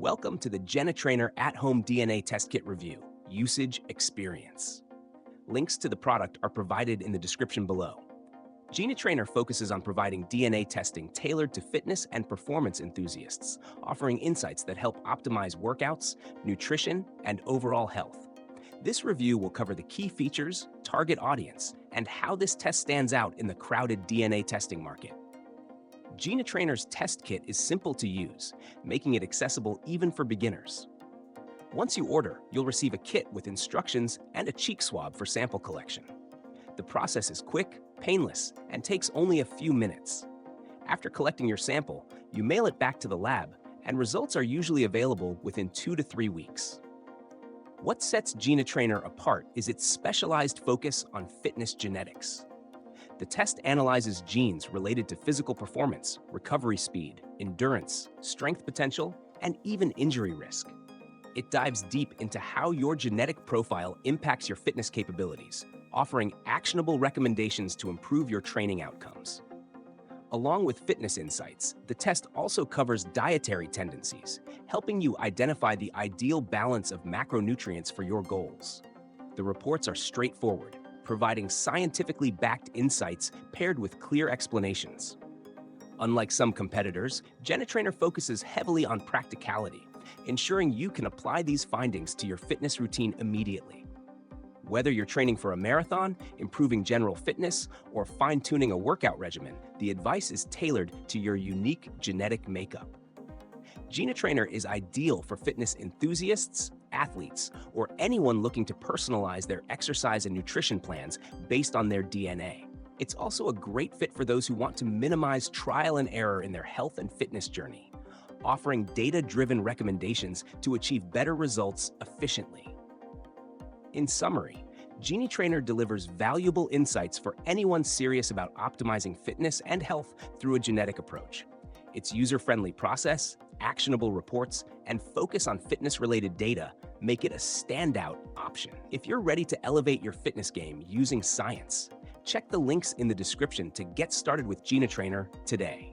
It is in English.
Welcome to the Genetrainer at-home DNA test kit review, usage experience. Links to the product are provided in the description below. Genetrainer focuses on providing DNA testing tailored to fitness and performance enthusiasts, offering insights that help optimize workouts, nutrition, and overall health. This review will cover the key features, target audience, and how this test stands out in the crowded DNA testing market. Genetrainer's test kit is simple to use, making it accessible even for beginners. Once you order, you'll receive a kit with instructions and a cheek swab for sample collection. The process is quick, painless, and takes only a few minutes. After collecting your sample, you mail it back to the lab, and results are usually available within 2 to 3 weeks. What sets Genetrainer apart is its specialized focus on fitness genetics. The test analyzes genes related to physical performance, recovery speed, endurance, strength potential, and even injury risk. It dives deep into how your genetic profile impacts your fitness capabilities, offering actionable recommendations to improve your training outcomes. Along with fitness insights, the test also covers dietary tendencies, helping you identify the ideal balance of macronutrients for your goals. The reports are straightforward, providing scientifically backed insights paired with clear explanations. Unlike some competitors, Genetrainer focuses heavily on practicality, ensuring you can apply these findings to your fitness routine immediately. Whether you're training for a marathon, improving general fitness, or fine-tuning a workout regimen, the advice is tailored to your unique genetic makeup. Genetrainer is ideal for fitness enthusiasts, athletes, or anyone looking to personalize their exercise and nutrition plans based on their DNA. It's also a great fit for those who want to minimize trial and error in their health and fitness journey, offering data-driven recommendations to achieve better results efficiently. In summary, Genetrainer delivers valuable insights for anyone serious about optimizing fitness and health through a genetic approach. Its user-friendly process, actionable reports, and focus on fitness-related data make it a standout option. If you're ready to elevate your fitness game using science, check the links in the description to get started with Genetrainer today.